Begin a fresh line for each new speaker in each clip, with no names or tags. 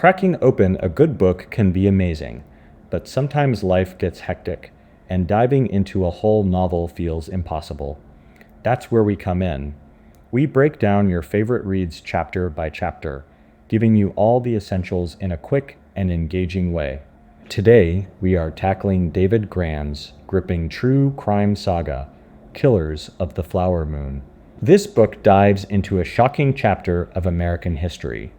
Cracking open a good book can be amazing, but sometimes life gets hectic, and diving into a whole novel feels impossible. That's where we come in. We break down your favorite reads chapter by chapter, giving you all the essentials in a quick and engaging way. Today, we are tackling David Grann's gripping true crime saga, Killers of the Flower Moon. This book dives into a shocking chapter of American history,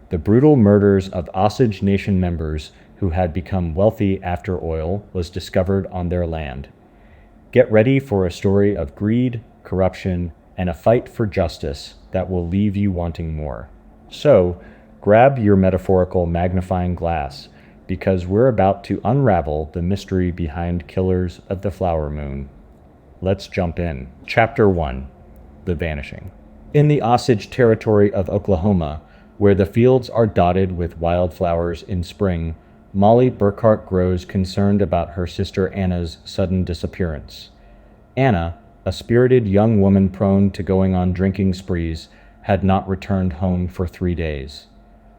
the brutal murders of Osage Nation members who had become wealthy after oil was discovered on their land. Get ready for a story of greed, corruption, and a fight for justice that will leave you wanting more. So, grab your metaphorical magnifying glass, because we're about to unravel the mystery behind Killers of the Flower Moon. Let's jump in. Chapter 1. The Vanishing. In the Osage Territory of Oklahoma, where the fields are dotted with wildflowers in spring, Molly Burkhart grows concerned about her sister Anna's sudden disappearance. Anna, a spirited young woman prone to going on drinking sprees, had not returned home for 3 days.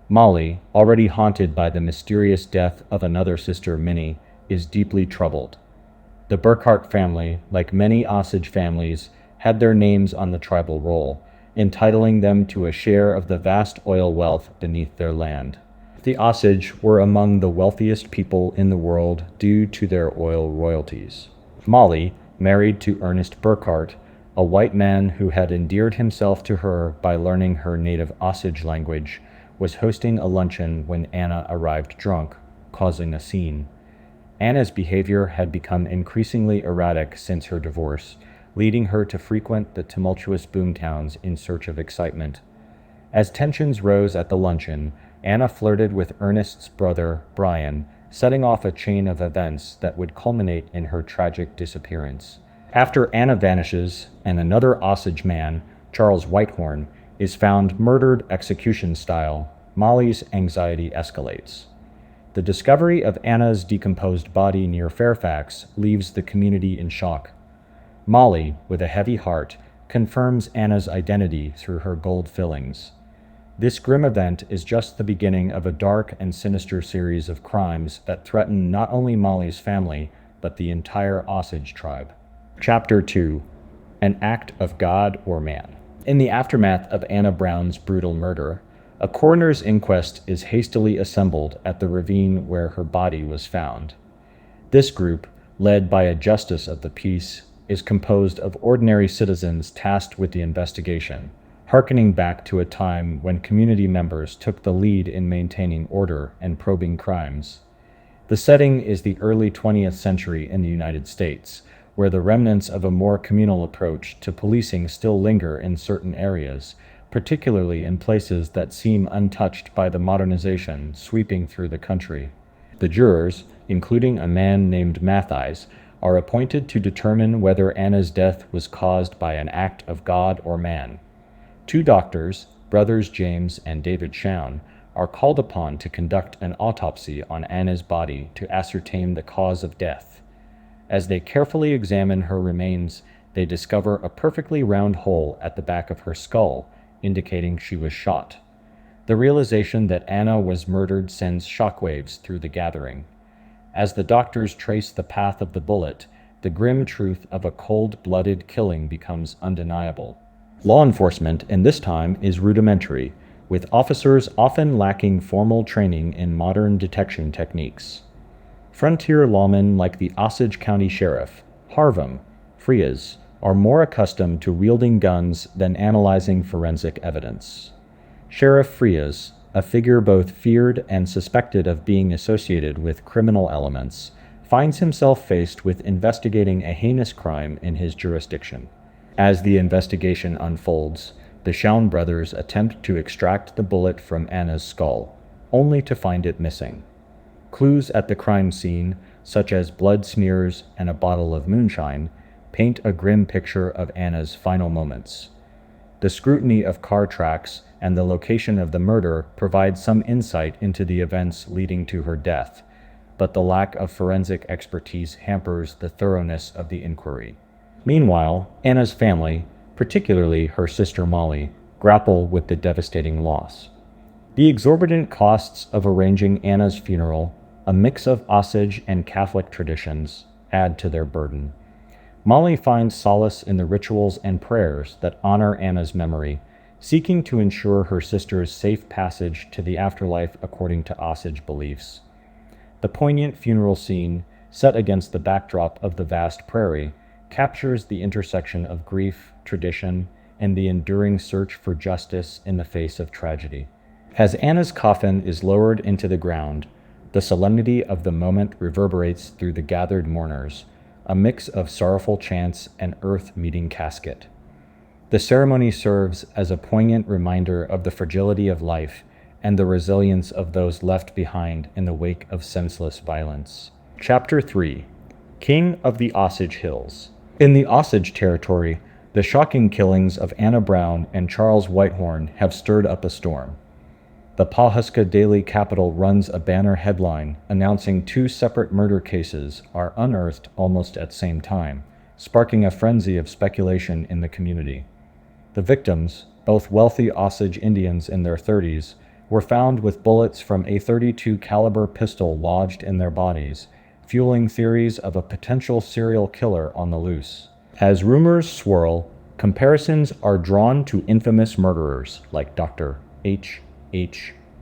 Molly, already haunted by the mysterious death of another sister, Minnie, is deeply troubled. The Burkhart family, like many Osage families, had their names on the tribal roll, entitling them to a share of the vast oil wealth beneath their land. The Osage were among the wealthiest people in the world due to their oil royalties. Molly, married to Ernest Burkhart, a white man who had endeared himself to her by learning her native Osage language, was hosting a luncheon when Anna arrived drunk, causing a scene. Anna's behavior had become increasingly erratic since her divorce, leading her to frequent the tumultuous boomtowns in search of excitement. As tensions rose at the luncheon, Anna flirted with Ernest's brother, Brian, setting off a chain of events that would culminate in her tragic disappearance. After Anna vanishes, and another Osage man, Charles Whitehorn, is found murdered execution style, Molly's anxiety escalates. The discovery of Anna's decomposed body near Fairfax leaves the community in shock. Molly, with a heavy heart, confirms Anna's identity through her gold fillings. This grim event is just the beginning of a dark and sinister series of crimes that threaten not only Molly's family, but the entire Osage tribe. Chapter 2. An Act of God or Man. In the aftermath of Anna Brown's brutal murder, a coroner's inquest is hastily assembled at the ravine where her body was found. This group, led by a justice of the peace, is composed of ordinary citizens tasked with the investigation, hearkening back to a time when community members took the lead in maintaining order and probing crimes. The setting is the early 20th century in the United States, where the remnants of a more communal approach to policing still linger in certain areas, particularly in places that seem untouched by the modernization sweeping through the country. The jurors, including a man named Matthijs, are appointed to determine whether Anna's death was caused by an act of God or man. 2 doctors, brothers James and David Shown, are called upon to conduct an autopsy on Anna's body to ascertain the cause of death. As they carefully examine her remains, they discover a perfectly round hole at the back of her skull, indicating she was shot. The realization that Anna was murdered sends shockwaves through the gathering. As the doctors trace the path of the bullet, the grim truth of a cold-blooded killing becomes undeniable. Law enforcement in this time is rudimentary, with officers often lacking formal training in modern detection techniques. Frontier lawmen like the Osage County Sheriff, Harvem, Frias, are more accustomed to wielding guns than analyzing forensic evidence. Sheriff Frias, a figure both feared and suspected of being associated with criminal elements, finds himself faced with investigating a heinous crime in his jurisdiction. As the investigation unfolds, the Shown brothers attempt to extract the bullet from Anna's skull, only to find it missing. Clues at the crime scene, such as blood smears and a bottle of moonshine, paint a grim picture of Anna's final moments. The scrutiny of car tracks and the location of the murder provide some insight into the events leading to her death, but the lack of forensic expertise hampers the thoroughness of the inquiry. Meanwhile, Anna's family, particularly her sister Molly, grapple with the devastating loss. The exorbitant costs of arranging Anna's funeral, a mix of Osage and Catholic traditions, add to their burden. Molly finds solace in the rituals and prayers that honor Anna's memory, seeking to ensure her sister's safe passage to the afterlife according to Osage beliefs. The poignant funeral scene, set against the backdrop of the vast prairie, captures the intersection of grief, tradition, and the enduring search for justice in the face of tragedy. As Anna's coffin is lowered into the ground, the solemnity of the moment reverberates through the gathered mourners, a mix of sorrowful chants and earth-meeting casket. The ceremony serves as a poignant reminder of the fragility of life and the resilience of those left behind in the wake of senseless violence. Chapter 3: King of the Osage Hills. In the Osage Territory, the shocking killings of Anna Brown and Charles Whitehorn have stirred up a storm. The Pawhuska Daily Capital runs a banner headline announcing 2 separate murder cases are unearthed almost at the same time, sparking a frenzy of speculation in the community. The victims, both wealthy Osage Indians in their 30s, were found with bullets from a .32 caliber pistol lodged in their bodies, fueling theories of a potential serial killer on the loose. As rumors swirl, comparisons are drawn to infamous murderers like Dr. H.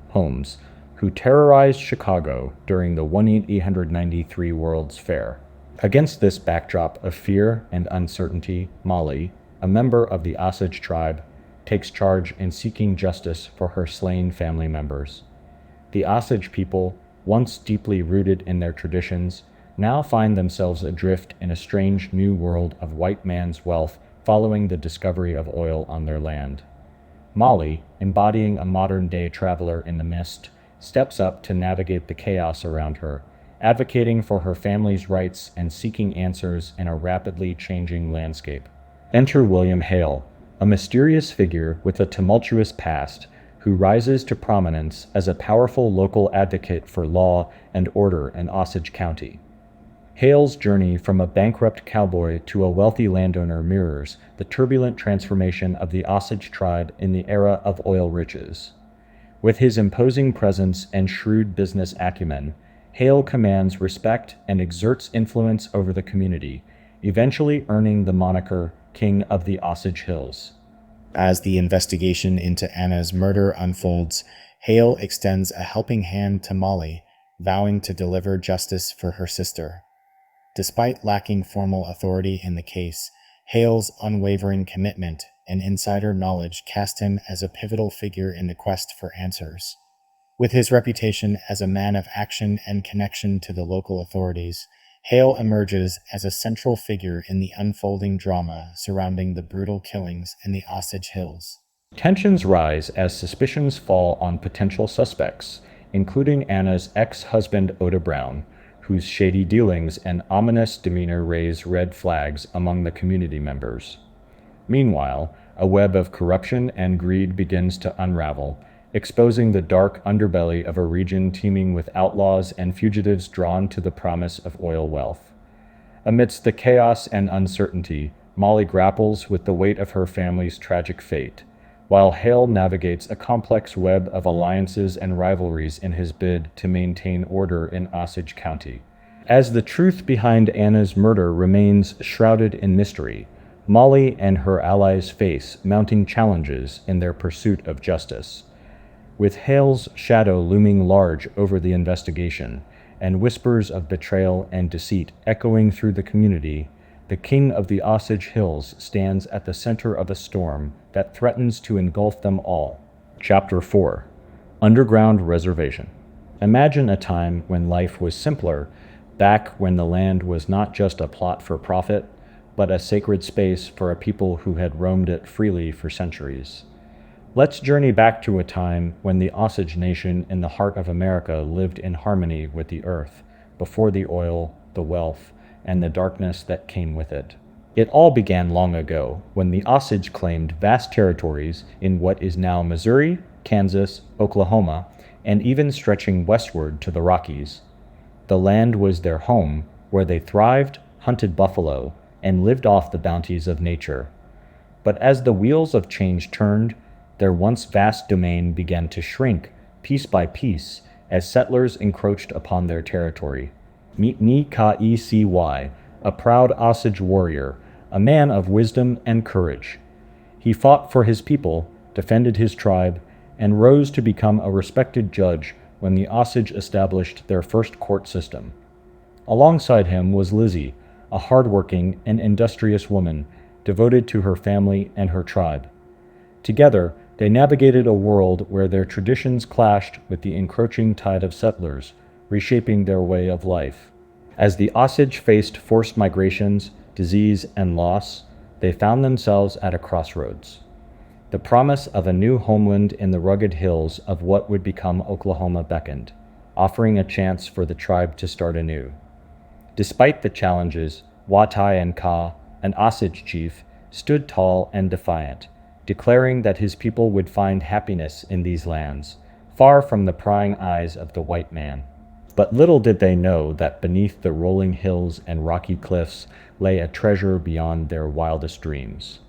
Holmes, who terrorized Chicago during the 1893 World's Fair. Against this backdrop of fear and uncertainty, Molly, a member of the Osage tribe, takes charge in seeking justice for her slain family members. The Osage people, once deeply rooted in their traditions, now find themselves adrift in a strange new world of white man's wealth following the discovery of oil on their land. Molly, embodying a modern-day traveler in the mist, steps up to navigate the chaos around her, advocating for her family's rights and seeking answers in a rapidly changing landscape. Enter William Hale, a mysterious figure with a tumultuous past who rises to prominence as a powerful local advocate for law and order in Osage County. Hale's journey from a bankrupt cowboy to a wealthy landowner mirrors the turbulent transformation of the Osage tribe in the era of oil riches. With his imposing presence and shrewd business acumen, Hale commands respect and exerts influence over the community, eventually earning the moniker King of the Osage Hills.
As the investigation into Anna's murder unfolds, Hale extends a helping hand to Molly, vowing to deliver justice for her sister. Despite lacking formal authority in the case, Hale's unwavering commitment and insider knowledge cast him as a pivotal figure in the quest for answers. With his reputation as a man of action and connection to the local authorities, Hale emerges as a central figure in the unfolding drama surrounding the brutal killings in the Osage Hills.
Tensions rise as suspicions fall on potential suspects, including Anna's ex-husband Oda Brown, whose shady dealings and ominous demeanor raise red flags among the community members. Meanwhile, a web of corruption and greed begins to unravel, exposing the dark underbelly of a region teeming with outlaws and fugitives drawn to the promise of oil wealth. Amidst the chaos and uncertainty, Molly grapples with the weight of her family's tragic fate, while Hale navigates a complex web of alliances and rivalries in his bid to maintain order in Osage County. As the truth behind Anna's murder remains shrouded in mystery, Molly and her allies face mounting challenges in their pursuit of justice. With Hale's shadow looming large over the investigation, and whispers of betrayal and deceit echoing through the community, the King of the Osage Hills stands at the center of a storm that threatens to engulf them all. Chapter 4: Underground Reservation. Imagine a time when life was simpler, back when the land was not just a plot for profit, but a sacred space for a people who had roamed it freely for centuries. Let's journey back to a time when the Osage Nation in the heart of America lived in harmony with the earth, before the oil, the wealth, and the darkness that came with it. It all began long ago, when the Osage claimed vast territories in what is now Missouri, Kansas, Oklahoma, and even stretching westward to the Rockies. The land was their home, where they thrived, hunted buffalo, and lived off the bounties of nature. But as the wheels of change turned, their once vast domain began to shrink piece by piece, as settlers encroached upon their territory. Meet Ni Ka-Ecy, a proud Osage warrior, a man of wisdom and courage. He fought for his people, defended his tribe, and rose to become a respected judge when the Osage established their first court system. Alongside him was Lizzie, a hardworking and industrious woman devoted to her family and her tribe. Together, they navigated a world where their traditions clashed with the encroaching tide of settlers, reshaping their way of life. As the Osage faced forced migrations, disease, and loss, they found themselves at a crossroads. The promise of a new homeland in the rugged hills of what would become Oklahoma beckoned, offering a chance for the tribe to start anew. Despite the challenges, Watai and Ka, an Osage chief, stood tall and defiant, declaring that his people would find happiness in these lands, far from the prying eyes of the white man. But little did they know that beneath the rolling hills and rocky cliffs lay a treasure beyond their wildest dreams.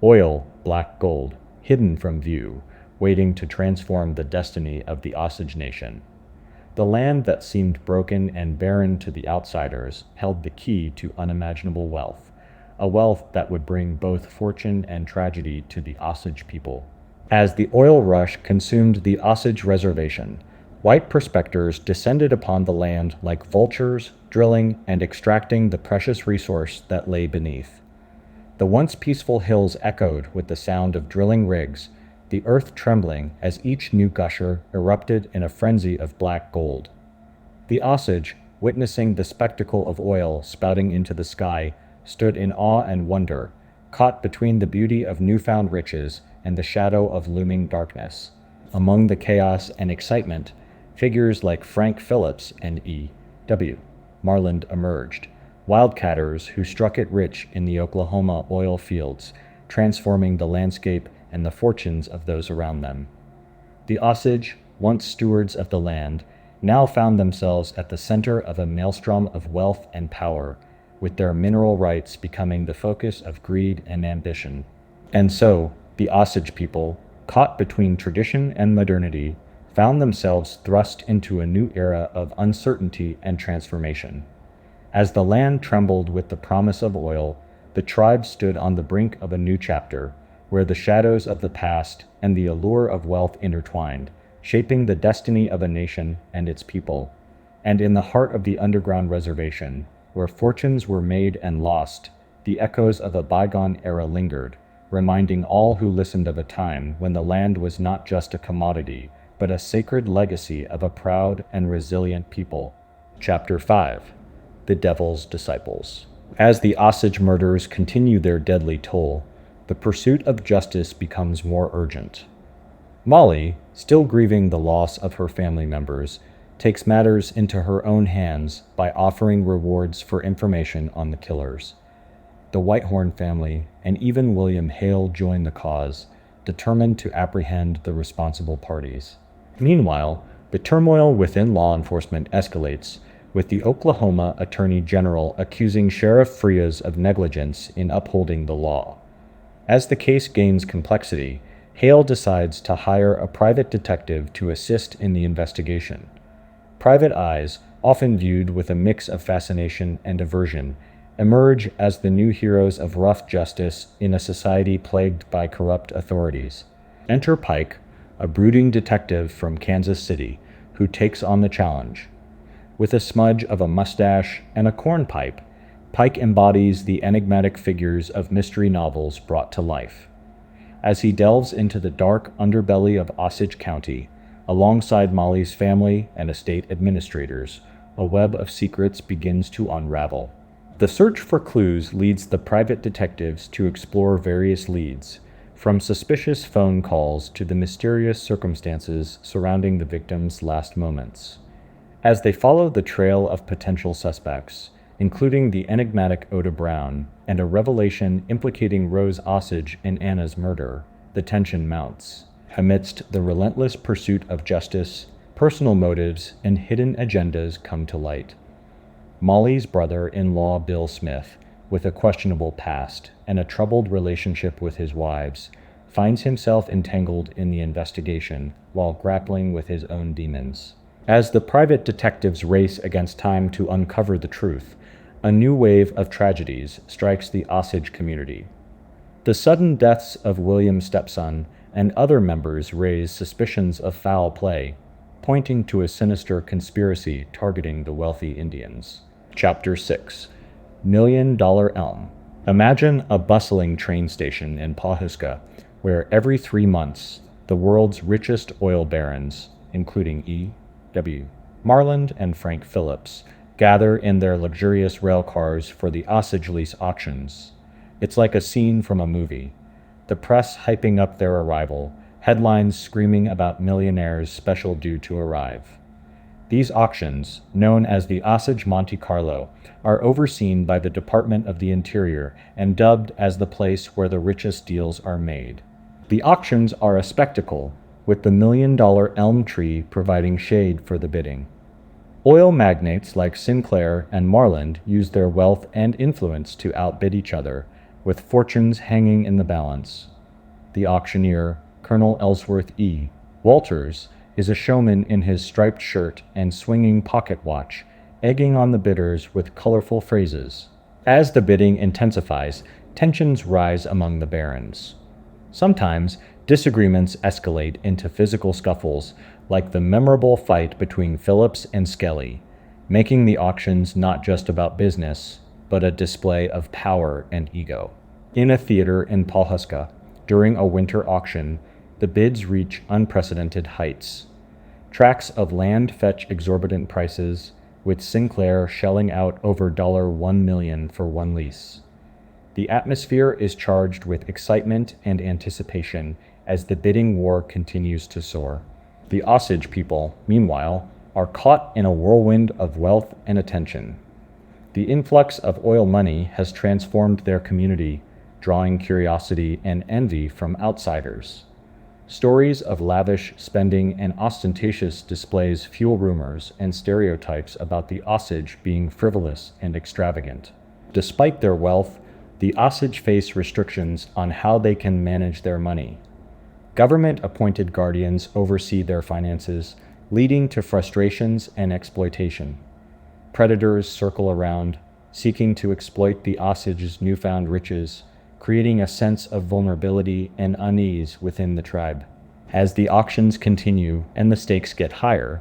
Oil, black gold, hidden from view, waiting to transform the destiny of the Osage Nation. The land that seemed broken and barren to the outsiders held the key to unimaginable wealth, a wealth that would bring both fortune and tragedy to the Osage people. As the oil rush consumed the Osage Reservation, white prospectors descended upon the land like vultures, drilling and extracting the precious resource that lay beneath. The once peaceful hills echoed with the sound of drilling rigs, the earth trembling as each new gusher erupted in a frenzy of black gold. The Osage, witnessing the spectacle of oil spouting into the sky, stood in awe and wonder, caught between the beauty of newfound riches and the shadow of looming darkness. Among the chaos and excitement, figures like Frank Phillips and E.W. Marland emerged, wildcatters who struck it rich in the Oklahoma oil fields, transforming the landscape and the fortunes of those around them. The Osage, once stewards of the land, now found themselves at the center of a maelstrom of wealth and power, with their mineral rights becoming the focus of greed and ambition. And so, the Osage people, caught between tradition and modernity, found themselves thrust into a new era of uncertainty and transformation. As the land trembled with the promise of oil, the tribe stood on the brink of a new chapter, where the shadows of the past and the allure of wealth intertwined, shaping the destiny of a nation and its people. And in the heart of the underground reservation, where fortunes were made and lost, the echoes of a bygone era lingered, reminding all who listened of a time when the land was not just a commodity, but a sacred legacy of a proud and resilient people. Chapter 5. The Devil's Disciples. As the Osage murders continue their deadly toll, the pursuit of justice becomes more urgent. Molly, still grieving the loss of her family members, takes matters into her own hands by offering rewards for information on the killers. The Whitehorn family and even William Hale join the cause, determined to apprehend the responsible parties. Meanwhile, the turmoil within law enforcement escalates, with the Oklahoma Attorney General accusing Sheriff Frias of negligence in upholding the law. As the case gains complexity, Hale decides to hire a private detective to assist in the investigation. Private eyes, often viewed with a mix of fascination and aversion, emerge as the new heroes of rough justice in a society plagued by corrupt authorities. Enter Pike, a brooding detective from Kansas City, who takes on the challenge. With a smudge of a mustache and a cornpipe, Pike embodies the enigmatic figures of mystery novels brought to life. As he delves into the dark underbelly of Osage County, alongside Molly's family and estate administrators, a web of secrets begins to unravel. The search for clues leads the private detectives to explore various leads, from suspicious phone calls to the mysterious circumstances surrounding the victim's last moments. As they follow the trail of potential suspects, including the enigmatic Oda Brown and a revelation implicating Rose Osage in Anna's murder, the tension mounts. Amidst the relentless pursuit of justice, personal motives and hidden agendas come to light. Molly's brother-in-law Bill Smith, with a questionable past and a troubled relationship with his wives, finds himself entangled in the investigation while grappling with his own demons. As the private detectives race against time to uncover the truth, a new wave of tragedies strikes the Osage community. The sudden deaths of William's stepson and other members raise suspicions of foul play, pointing to a sinister conspiracy targeting the wealthy Indians. Chapter 6: $1,000,000 Elm. Imagine a bustling train station in Pawhuska, where every 3 months, the world's richest oil barons, including E.W. Marland and Frank Phillips, gather in their luxurious rail cars for the Osage lease auctions. It's like a scene from a movie. The press hyping up their arrival, headlines screaming about millionaires special due to arrive. These auctions, known as the Osage Monte Carlo, are overseen by the Department of the Interior and dubbed as the place where the richest deals are made. The auctions are a spectacle, with the $1,000,000 elm tree providing shade for the bidding. Oil magnates like Sinclair and Marland use their wealth and influence to outbid each other, with fortunes hanging in the balance. The auctioneer, Colonel Ellsworth E. Walters, is a showman in his striped shirt and swinging pocket watch, egging on the bidders with colorful phrases. As the bidding intensifies, tensions rise among the barons. Sometimes, disagreements escalate into physical scuffles, like the memorable fight between Phillips and Skelly, making the auctions not just about business, but a display of power and ego. In a theater in Pawhuska, during a winter auction, the bids reach unprecedented heights. Tracts of land fetch exorbitant prices, with Sinclair shelling out over $1 million for one lease. The atmosphere is charged with excitement and anticipation as the bidding war continues to soar. The Osage people, meanwhile, are caught in a whirlwind of wealth and attention. The influx of oil money has transformed their community, drawing curiosity and envy from outsiders. Stories of lavish spending and ostentatious displays fuel rumors and stereotypes about the Osage being frivolous and extravagant. Despite their wealth, the Osage face restrictions on how they can manage their money. Government-appointed guardians oversee their finances, leading to frustrations and exploitation. Predators circle around, seeking to exploit the Osage's newfound riches, creating a sense of vulnerability and unease within the tribe. As the auctions continue and the stakes get higher,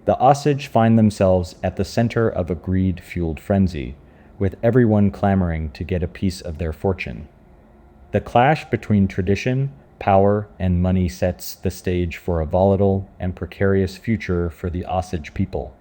the Osage find themselves at the center of a greed-fueled frenzy, with everyone clamoring to get a piece of their fortune. The clash between tradition, power, and money sets the stage for a volatile and precarious future for the Osage people.